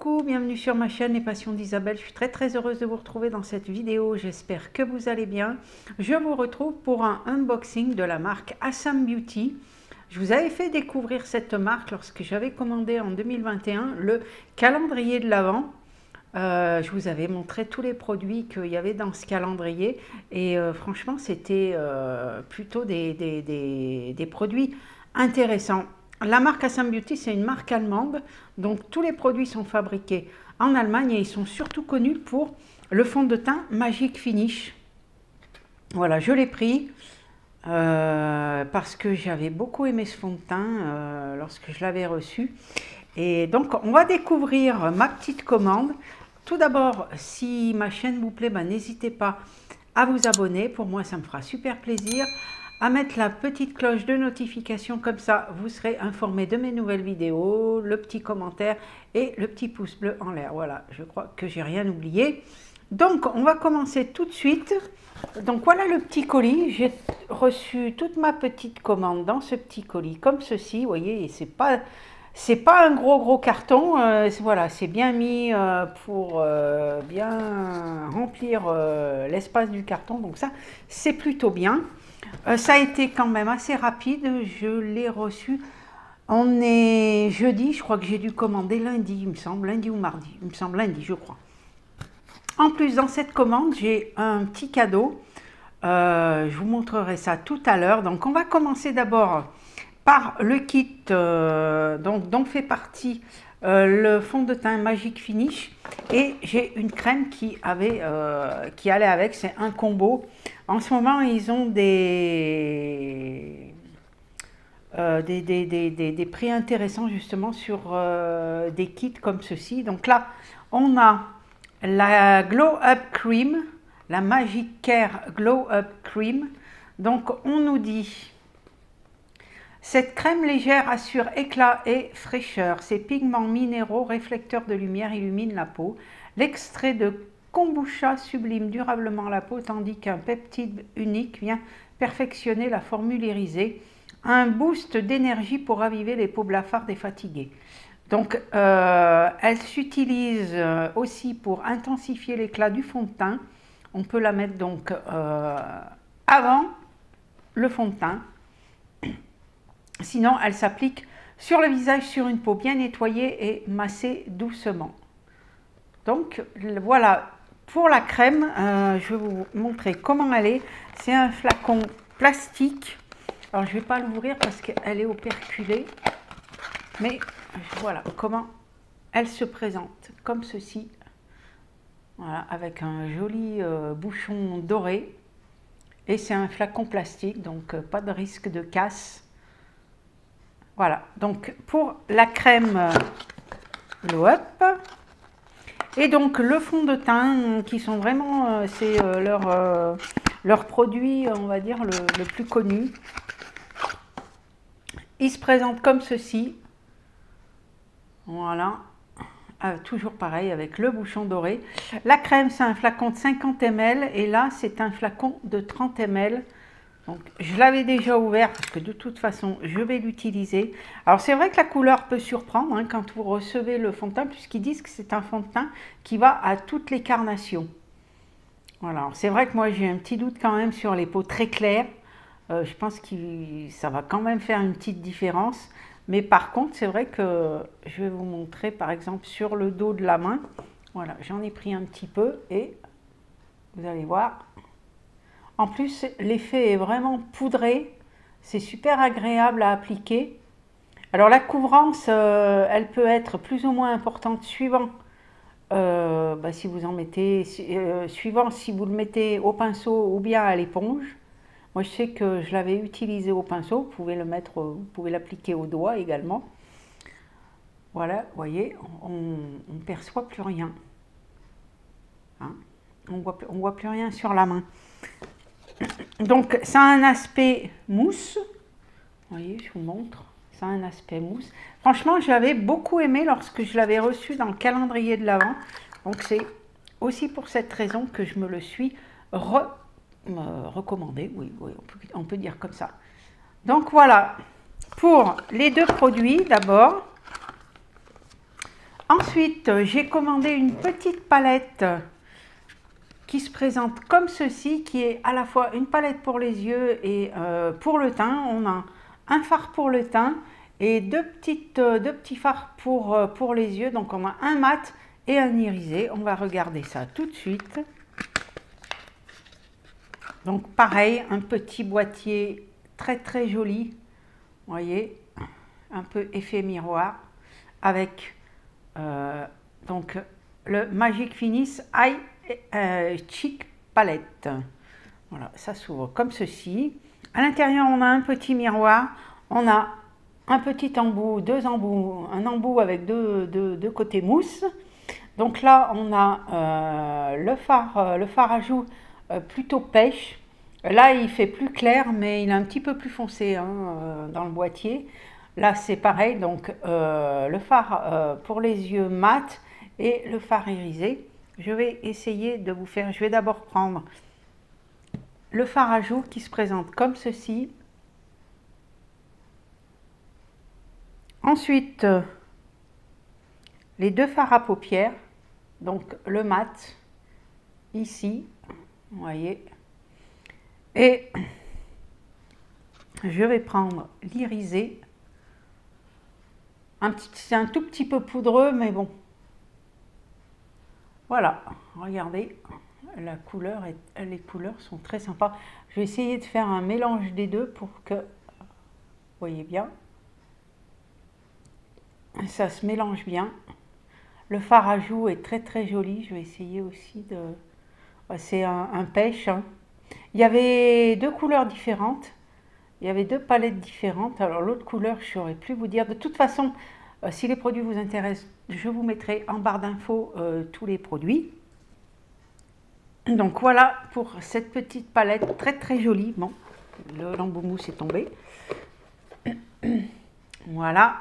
Coucou, bienvenue sur ma chaîne Les Passions d'Isabelle. Je suis très heureuse de vous retrouver dans cette vidéo. J'espère que vous allez bien. Je vous retrouve pour un unboxing de la marque Assam Beauty. Je vous avais fait découvrir cette marque lorsque j'avais commandé en 2021 le calendrier de l'Avent. Je vous avais montré tous les produits qu'il y avait dans ce calendrier et franchement c'était plutôt des produits intéressants. La marque Assam Beauty, c'est une marque allemande, donc tous les produits sont fabriqués en Allemagne et ils sont surtout connus pour le fond de teint Magic Finish. Voilà, je l'ai pris parce que j'avais beaucoup aimé ce fond de teint lorsque je l'avais reçu. Et donc, on va découvrir ma petite commande. Tout d'abord, si ma chaîne vous plaît, n'hésitez pas à vous abonner. Pour moi, ça me fera super plaisir. À mettre la petite cloche de notification, comme ça vous serez informé de mes nouvelles vidéos, le petit commentaire et le petit pouce bleu en l'air. Voilà, je crois que j'ai rien oublié. Donc on va commencer tout de suite. Donc voilà le petit colis. J'ai reçu toute ma petite commande dans ce petit colis comme ceci. Vous voyez, c'est pas un gros carton. Voilà, c'est bien mis pour bien remplir l'espace du carton. Donc ça, c'est plutôt bien. Ça a été quand même assez rapide, je l'ai reçu, on est jeudi, je crois que j'ai dû commander lundi, il me semble, lundi ou mardi, il me semble lundi, je crois. En plus, dans cette commande, j'ai un petit cadeau, je vous montrerai ça tout à l'heure. Donc, on va commencer d'abord par le kit dont fait partie le fond de teint Magic Finish et j'ai une crème qui allait avec, c'est un combo. En ce moment, ils ont des prix intéressants justement sur des kits comme ceci. Donc là, on a la Glow Up Cream, la Magic Care Glow Up Cream. Donc on nous dit: cette crème légère assure éclat et fraîcheur. Ses pigments minéraux réflecteurs de lumière illuminent la peau. L'extrait de kombucha sublime durablement la peau, tandis qu'un peptide unique vient perfectionner la formule irisée. Un boost d'énergie pour raviver les peaux blafardes et fatiguées. Donc, elle s'utilise aussi pour intensifier l'éclat du fond de teint. On peut la mettre donc avant le fond de teint. Sinon, elle s'applique sur le visage, sur une peau bien nettoyée et massée doucement. Donc, voilà pour la crème. Je vais vous montrer comment elle est. C'est un flacon plastique. Alors, je ne vais pas l'ouvrir parce qu'elle est operculée. Mais voilà comment elle se présente, comme ceci. Voilà, avec un joli bouchon doré. Et c'est un flacon plastique, donc pas de risque de casse. Voilà, donc pour la crème Glow Up, et donc le fond de teint qui sont vraiment, c'est leur produit, on va dire, le plus connu. Il se présente comme ceci. Voilà, toujours pareil avec le bouchon doré. La crème, c'est un flacon de 50 ml et là, c'est un flacon de 30 ml. Donc, je l'avais déjà ouvert parce que de toute façon, je vais l'utiliser. Alors, c'est vrai que la couleur peut surprendre quand vous recevez le fond de teint, puisqu'ils disent que c'est un fond de teint qui va à toutes les carnations. Voilà, c'est vrai que moi, j'ai un petit doute quand même sur les peaux très claires. Je pense que ça va quand même faire une petite différence. Mais par contre, c'est vrai que je vais vous montrer, par exemple, sur le dos de la main. Voilà, j'en ai pris un petit peu et vous allez voir. En plus, l'effet est vraiment poudré, c'est super agréable à appliquer. Alors la couvrance, elle peut être plus ou moins importante suivant si vous en mettez, suivant si vous le mettez au pinceau ou bien à l'éponge. Moi, je sais que je l'avais utilisé au pinceau. Vous pouvez le mettre, vous pouvez l'appliquer au doigt également. Voilà, vous voyez, on ne perçoit plus rien. Hein, on voit plus rien sur la main. Donc, ça a un aspect mousse. Vous voyez, je vous montre. Ça a un aspect mousse. Franchement, je l'avais beaucoup aimé lorsque je l'avais reçu dans le calendrier de l'Avent. Donc, c'est aussi pour cette raison que je me le suis recommandé. Oui, on peut dire comme ça. Donc, voilà. Pour les deux produits, d'abord, Ensuite, j'ai commandé une petite palette qui se présente comme ceci, qui est à la fois une palette pour les yeux et pour le teint. On a un fard pour le teint et deux petits fards pour les yeux. Donc on a un mat et un irisé. On va regarder ça tout de suite. Donc pareil, un petit boîtier très joli. Vous voyez, un peu effet miroir avec donc le Magic Finish Eye Cheek Palette. Voilà, ça s'ouvre comme ceci. À l'intérieur, on a un petit miroir. On a un petit embout, deux embouts, un embout avec deux côtés mousse. Donc là, on a le fard à joues plutôt pêche. Là, il fait plus clair, mais il est un petit peu plus foncé dans le boîtier. Là, c'est pareil, donc le fard pour les yeux mat et le fard irisé. Je vais essayer de vous faire, je vais d'abord prendre le fard à joues qui se présente comme ceci. Ensuite, les deux fards à paupières, donc le mat, ici, vous voyez. Et je vais prendre l'irisé. C'est un tout petit peu poudreux, mais bon. Voilà, regardez, la couleur les couleurs sont très sympas. Je vais essayer de faire un mélange des deux pour que, vous voyez bien, ça se mélange bien. Le fard à joues est très joli. Je vais essayer aussi de... C'est un pêche. Hein. Il y avait deux couleurs différentes. Il y avait deux palettes différentes. Alors l'autre couleur, je ne saurais plus vous dire. De toute façon, si les produits vous intéressent, je vous mettrai en barre d'infos tous les produits. Donc voilà pour cette petite palette très jolie. Bon, l'embout mousse est tombé. Voilà.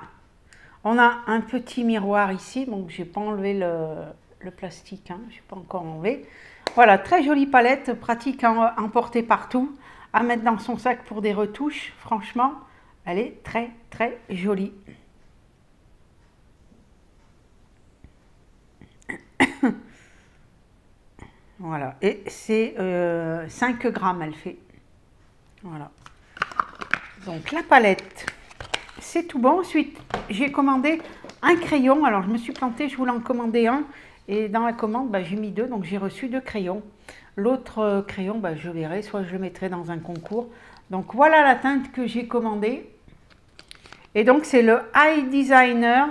On a un petit miroir ici. Donc j'ai pas enlevé le plastique. Hein, je n'ai pas encore enlevé. Voilà, très jolie palette, pratique à emporter partout, à mettre dans son sac pour des retouches. Franchement, elle est très jolie. Voilà, et c'est 5 grammes elle fait. Voilà. Donc la palette, c'est tout bon. Ensuite, j'ai commandé un crayon. Alors je me suis plantée, je voulais en commander un. Et dans la commande, j'ai mis deux, donc j'ai reçu 2 crayons. L'autre crayon, je verrai, soit je le mettrai dans un concours. Donc voilà la teinte que j'ai commandée. Et donc c'est le Eye Designer.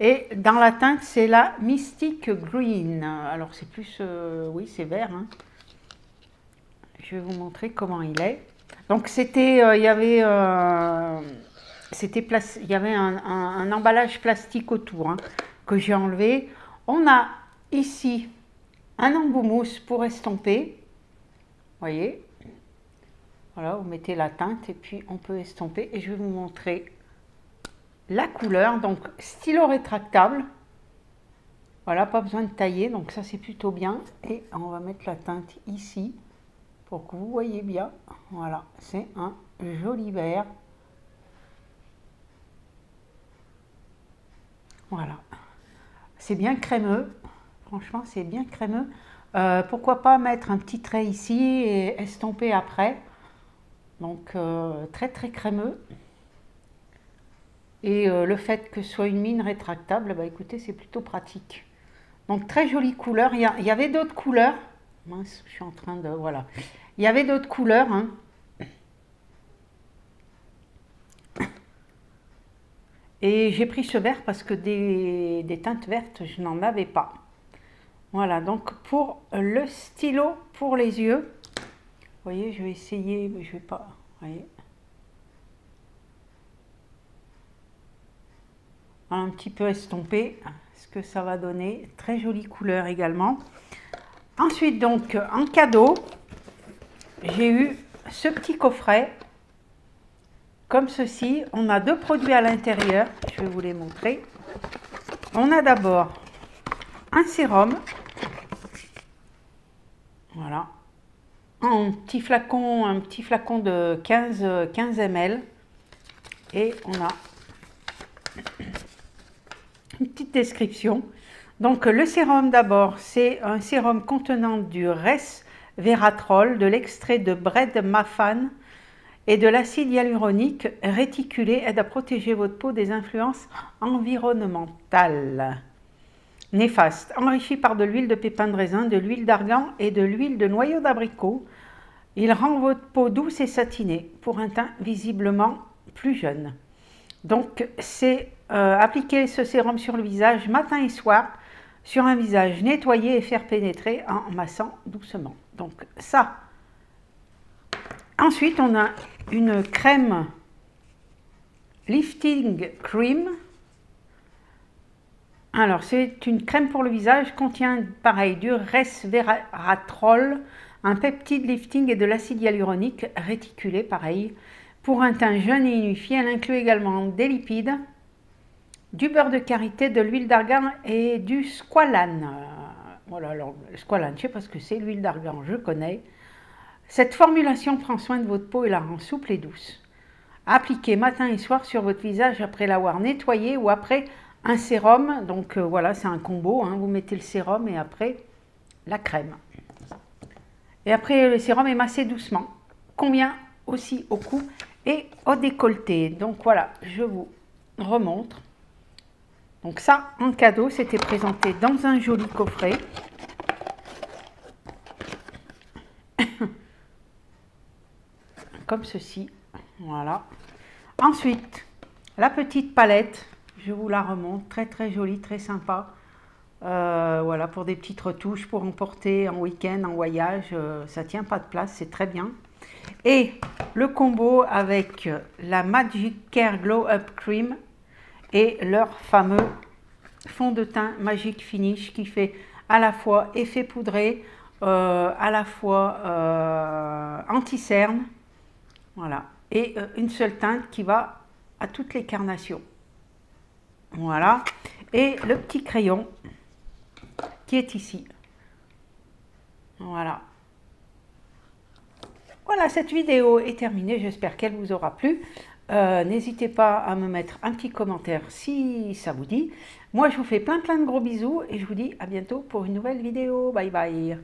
Et dans la teinte, c'est la Mystic Green. Alors c'est plus, oui c'est vert. Hein. Je vais vous montrer comment il est. Donc c'était, il y avait un emballage plastique autour que j'ai enlevé. On a ici un embout mousse pour estomper. Vous voyez. Voilà, vous mettez la teinte et puis on peut estomper. Et je vais vous montrer la couleur. Donc stylo rétractable. Voilà, pas besoin de tailler. Donc ça c'est plutôt bien. Et on va mettre la teinte ici pour que vous voyez bien. Voilà, c'est un joli vert. Voilà. C'est bien crémeux, franchement c'est bien crémeux. Pourquoi pas mettre un petit trait ici et estomper après. Donc très crémeux. Et le fait que ce soit une mine rétractable, écoutez, c'est plutôt pratique. Donc très jolie couleur. Il y avait d'autres couleurs. Mince, je suis en train de... Voilà. Il y avait d'autres couleurs. Hein. Et j'ai pris ce vert parce que des teintes vertes, je n'en avais pas. Voilà, donc pour le stylo pour les yeux, vous voyez, je vais essayer, mais je vais pas, vous voyez. Un petit peu estompé, ce que ça va donner. Très jolie couleur également. Ensuite, donc, en cadeau, j'ai eu ce petit coffret. Comme ceci, on a 2 produits à l'intérieur, je vais vous les montrer. On a d'abord un sérum, voilà, un petit flacon de 15 ml, et on a une petite description. Donc le sérum d'abord, c'est un sérum contenant du resveratrol, de l'extrait de bread mafan et de l'acide hyaluronique réticulé, aide à protéger votre peau des influences environnementales néfastes. Enrichi par de l'huile de pépins de raisin, de l'huile d'argan et de l'huile de noyau d'abricot, il rend votre peau douce et satinée pour un teint visiblement plus jeune. Donc c'est appliquer ce sérum sur le visage matin et soir, sur un visage nettoyé et faire pénétrer en massant doucement. Donc ça. Ensuite, on a une crème lifting cream. Alors, c'est une crème pour le visage, contient pareil du resveratrol, un peptide lifting et de l'acide hyaluronique réticulé, pareil, pour un teint jeune et unifié. Elle inclut également des lipides, du beurre de karité, de l'huile d'argan et du squalane. Voilà, alors, le squalane, je ne sais pas ce que c'est, l'huile d'argan, je connais. Cette formulation prend soin de votre peau et la rend souple et douce. Appliquez matin et soir sur votre visage après l'avoir nettoyé ou après un sérum. Donc voilà, c'est un combo, hein. Vous mettez le sérum et après la crème. Et après le sérum est massé doucement. Convient aussi au cou et au décolleté. Donc voilà, je vous remontre. Donc ça, en cadeau, c'était présenté dans un joli coffret. Comme ceci, voilà. Ensuite, la petite palette, je vous la remonte, très très jolie, très sympa. Voilà, pour des petites retouches, pour emporter en week-end, en voyage, ça tient pas de place, c'est très bien. Et le combo avec la Magic Care Glow Up Cream et leur fameux fond de teint Magic Finish qui fait à la fois effet poudré, à la fois anti-cerne. Voilà, et une seule teinte qui va à toutes les carnations. Voilà, et le petit crayon qui est ici. Voilà. Voilà, cette vidéo est terminée, j'espère qu'elle vous aura plu. N'hésitez pas à me mettre un petit commentaire si ça vous dit. Moi, je vous fais plein de gros bisous et je vous dis à bientôt pour une nouvelle vidéo. Bye bye.